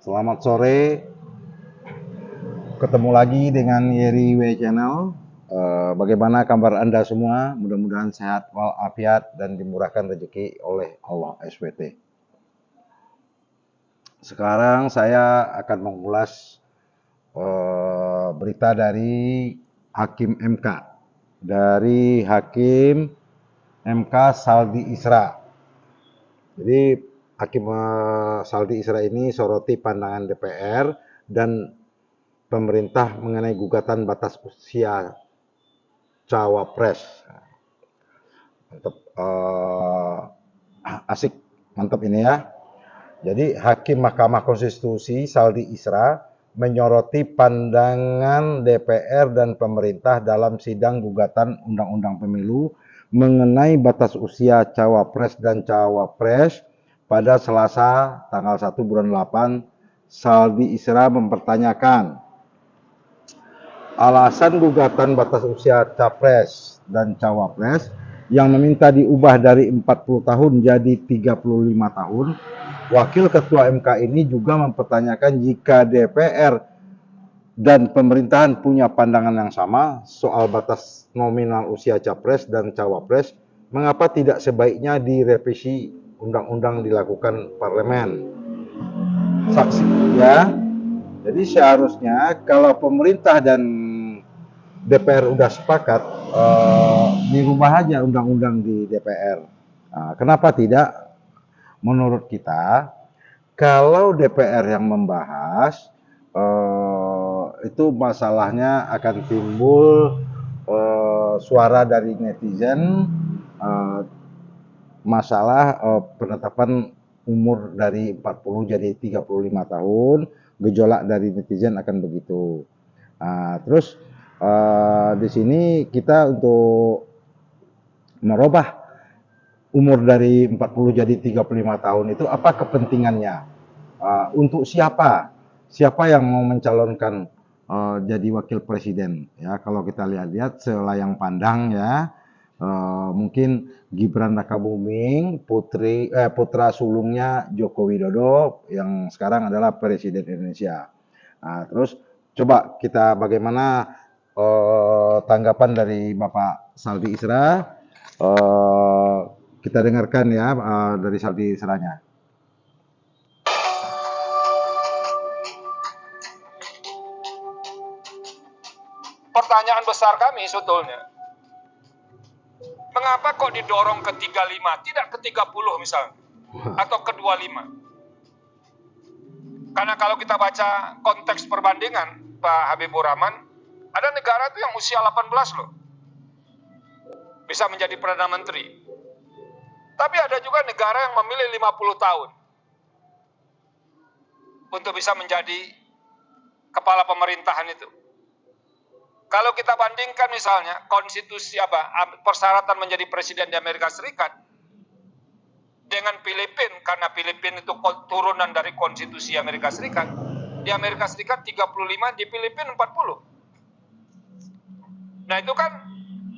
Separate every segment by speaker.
Speaker 1: Selamat sore, ketemu lagi dengan Yeri W Channel. Bagaimana kabar Anda semua? Mudah-mudahan sehat walafiat dan dimurahkan rezeki oleh Allah SWT. Sekarang saya akan mengulas berita dari Hakim MK. Dari Hakim MK Saldi Isra. Jadi Hakim Saldi Isra ini soroti pandangan DPR dan pemerintah mengenai gugatan batas usia cawapres. Mantap, asik, mantap ini ya. Jadi Hakim Mahkamah Konstitusi Saldi Isra menyoroti pandangan DPR dan pemerintah dalam sidang gugatan Undang-Undang Pemilu mengenai batas usia cawapres dan cawapres pada Selasa tanggal 1 bulan 8. Saldi Isra mempertanyakan alasan gugatan batas usia capres dan cawapres yang meminta diubah dari 40 tahun jadi 35 tahun. Wakil Ketua MK ini juga mempertanyakan jika DPR dan pemerintahan punya pandangan yang sama soal batas nominal usia capres dan cawapres, mengapa tidak sebaiknya direvisi undang-undang dilakukan parlemen? Saksi ya. Jadi seharusnya kalau pemerintah dan DPR udah sepakat, dirubah aja undang-undang di DPR. Nah, kenapa tidak? Menurut kita, kalau DPR yang membahas, itu masalahnya akan timbul suara dari netizen, masalah penetapan umur dari 40 jadi 35 tahun, gejolak dari netizen akan begitu. Nah, terus di sini kita untuk merubah umur dari 40 jadi 35 tahun itu apa kepentingannya? Untuk siapa? Siapa yang mau mencalonkan jadi wakil presiden? Ya, kalau kita lihat-lihat selayang pandang ya, mungkin Gibran Rakabuming, putra sulungnya Joko Widodo yang sekarang adalah presiden Indonesia. Nah, terus coba kita bagaimana tanggapan dari Bapak Saldi Isra, kita dengarkan ya dari Saldi Isranya.
Speaker 2: Pertanyaan besar kami sebetulnya, mengapa kok didorong ke 35, tidak ke 30 misalnya, atau ke 25? Karena kalau kita baca konteks perbandingan Pak Habibur Rahman, ada negara itu yang usia 18 loh, bisa menjadi Perdana Menteri. Tapi ada juga negara yang memilih 50 tahun untuk bisa menjadi kepala pemerintahan itu. Kalau kita bandingkan misalnya konstitusi persyaratan menjadi presiden di Amerika Serikat dengan Filipina, karena Filipina itu turunan dari konstitusi Amerika Serikat. Di Amerika Serikat 35, di Filipina 40. Nah, itu kan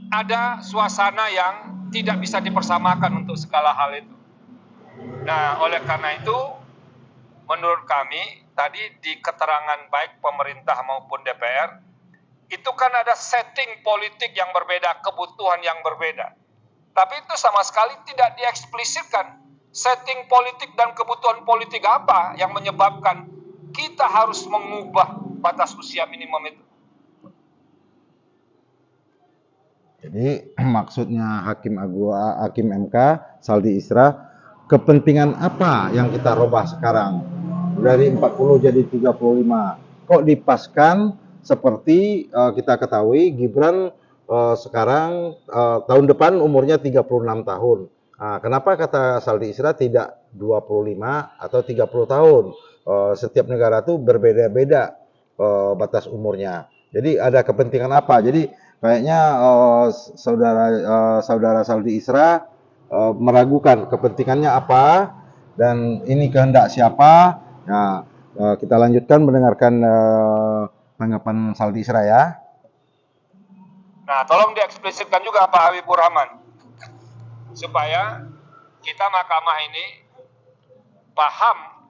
Speaker 2: ada suasana yang tidak bisa dipersamakan untuk segala hal itu. Nah, oleh karena itu menurut kami tadi di keterangan baik pemerintah maupun DPR itu kan ada setting politik yang berbeda, kebutuhan yang berbeda. Tapi itu sama sekali tidak dieksplisitkan. Setting politik dan kebutuhan politik apa yang menyebabkan kita harus mengubah batas usia minimum itu.
Speaker 1: Jadi maksudnya Hakim MK Saldi Isra, kepentingan apa yang kita rubah sekarang? Dari 40 jadi 35. Kok dipaskan seperti kita ketahui Gibran sekarang tahun depan umurnya 36 tahun. Nah, kenapa kata Saldi Isra tidak 25 atau 30 tahun? Setiap negara tuh berbeda-beda batas umurnya. Jadi ada kepentingan apa? Jadi kayaknya saudara Saldi Isra meragukan kepentingannya apa dan ini kehendak siapa. Nah, kita lanjutkan mendengarkan tanggapan Saldi Isra ya.
Speaker 2: Nah, tolong dieksplisitkan juga Pak Habibur Rahman, supaya kita mahkamah ini paham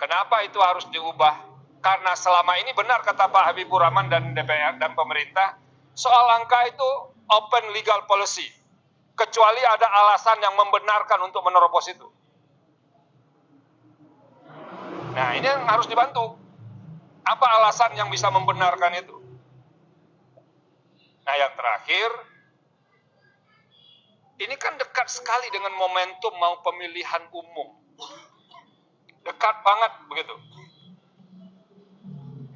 Speaker 2: Kenapa itu harus diubah? Karena selama ini benar kata Pak Habibur Rahman dan DPR dan pemerintah, soal angka itu open legal policy. Kecuali ada alasan yang membenarkan untuk menerobos itu. Nah, ini yang harus dibantu. Apa alasan yang bisa membenarkan itu? Nah, yang terakhir, ini kan dekat sekali dengan momentum mau pemilihan umum. Dekat banget begitu.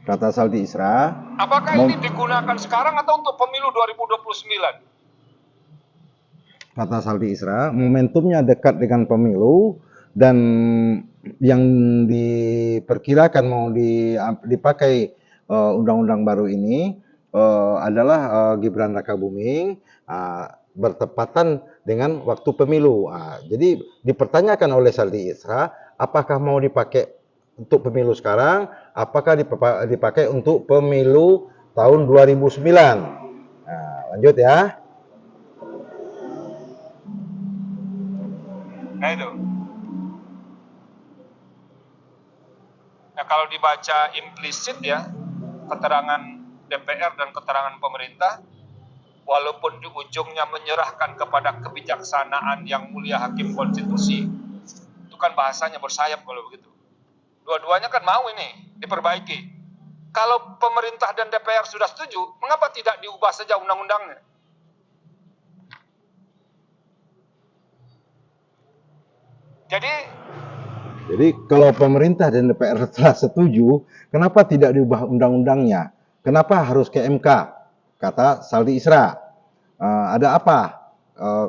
Speaker 1: Kata Saldi Isra.
Speaker 2: Apakah ini digunakan sekarang atau untuk pemilu 2029?
Speaker 1: Kata Saldi Isra, momentumnya dekat dengan pemilu dan yang diperkirakan mau dipakai undang-undang baru ini adalah Gibran Rakabuming bertepatan dengan waktu pemilu. Jadi dipertanyakan oleh Saldi Isra, apakah mau dipakai untuk pemilu sekarang, apakah dipakai untuk pemilu tahun 2009. Lanjut ya.
Speaker 2: Nah itu. Nah kalau dibaca implisit ya, keterangan DPR dan keterangan pemerintah, walaupun di ujungnya menyerahkan kepada kebijaksanaan yang mulia Hakim Konstitusi, itu kan bahasanya bersayap kalau begitu. Dua-duanya kan mau ini diperbaiki. Kalau pemerintah dan DPR sudah setuju, mengapa tidak diubah saja undang-undangnya?
Speaker 1: Jadi kalau pemerintah dan DPR telah setuju, kenapa tidak diubah undang-undangnya? Kenapa harus ke MK? Kata Saldi Isra. Ada apa?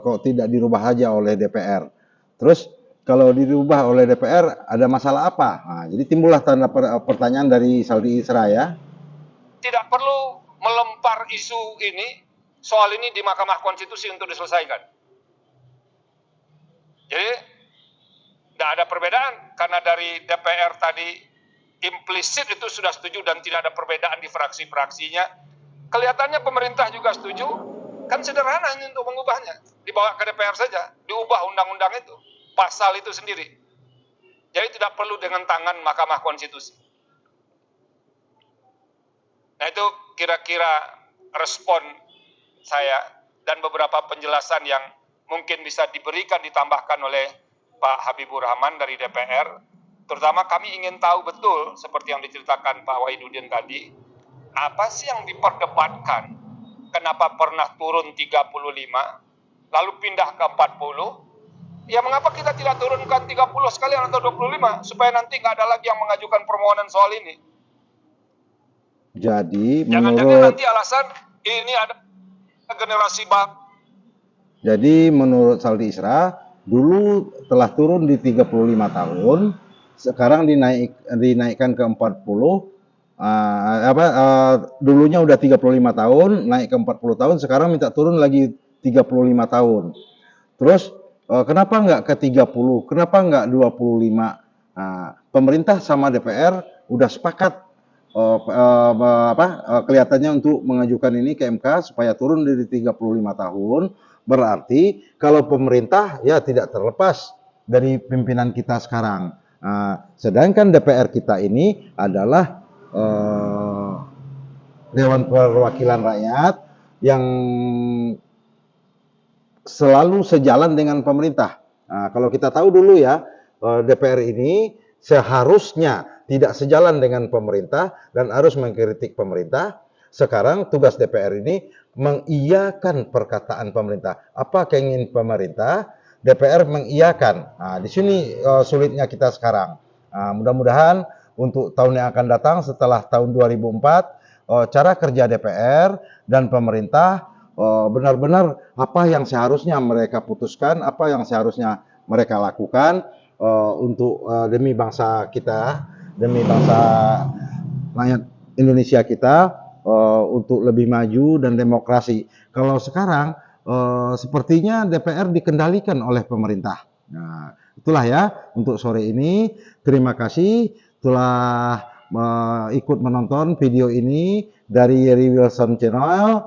Speaker 1: Kok tidak dirubah saja oleh DPR? Terus kalau dirubah oleh DPR ada masalah apa? Jadi timbullah tanda pertanyaan dari Saldi Isra ya.
Speaker 2: Tidak perlu melempar isu ini, soal ini di Mahkamah Konstitusi untuk diselesaikan. Jadi tidak ada perbedaan karena dari DPR tadi implisit itu sudah setuju dan tidak ada perbedaan di fraksi-fraksinya. Kelihatannya pemerintah juga setuju, kan sederhana untuk mengubahnya. Dibawa ke DPR saja, diubah undang-undang itu, pasal itu sendiri. Jadi tidak perlu dengan tangan Mahkamah Konstitusi. Nah itu kira-kira respon saya dan beberapa penjelasan yang mungkin bisa diberikan, ditambahkan oleh Pak Habibur Rahman dari DPR. Terutama kami ingin tahu betul, seperti yang diceritakan Pak Wahidudin tadi, apa sih yang diperdebatkan? Kenapa pernah turun 35, lalu pindah ke 40? Ya mengapa kita tidak turunkan 30 sekalian atau 25, supaya nanti nggak ada lagi yang mengajukan permohonan soal ini.
Speaker 1: Jadi
Speaker 2: jangan-jangan nanti alasan ini ada generasi baru.
Speaker 1: Jadi menurut Saldi Isra, dulu telah turun di 35 tahun, sekarang dinaikkan ke 40. Dulunya udah 35 tahun, naik ke 40 tahun, sekarang minta turun lagi 35 tahun. Terus kenapa nggak ke 30? Kenapa nggak 25? Pemerintah sama DPR udah sepakat kelihatannya untuk mengajukan ini ke MK supaya turun dari 35 tahun. Berarti kalau pemerintah ya tidak terlepas dari pimpinan kita sekarang. Sedangkan DPR kita ini adalah Dewan Perwakilan Rakyat yang selalu sejalan dengan pemerintah. Kalau kita tahu dulu ya, DPR ini seharusnya tidak sejalan dengan pemerintah dan harus mengkritik pemerintah. Sekarang tugas DPR ini mengiyakan perkataan pemerintah. Apa keinginan pemerintah, DPR mengiyakan. Di sini sulitnya kita sekarang. Mudah-mudahan untuk tahun yang akan datang setelah tahun 2004, cara kerja DPR dan pemerintah benar-benar apa yang seharusnya mereka putuskan, apa yang seharusnya mereka lakukan untuk demi bangsa kita, demi bangsa rakyat Indonesia kita, untuk lebih maju dan demokrasi. Kalau sekarang sepertinya DPR dikendalikan oleh pemerintah. Nah, itulah ya untuk sore ini. Terima kasih telah ikut menonton video ini dari Yeri Wilson Channel.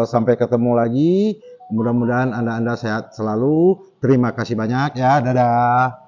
Speaker 1: Sampai ketemu lagi. Mudah-mudahan Anda sehat selalu. Terima kasih banyak ya. Dadah.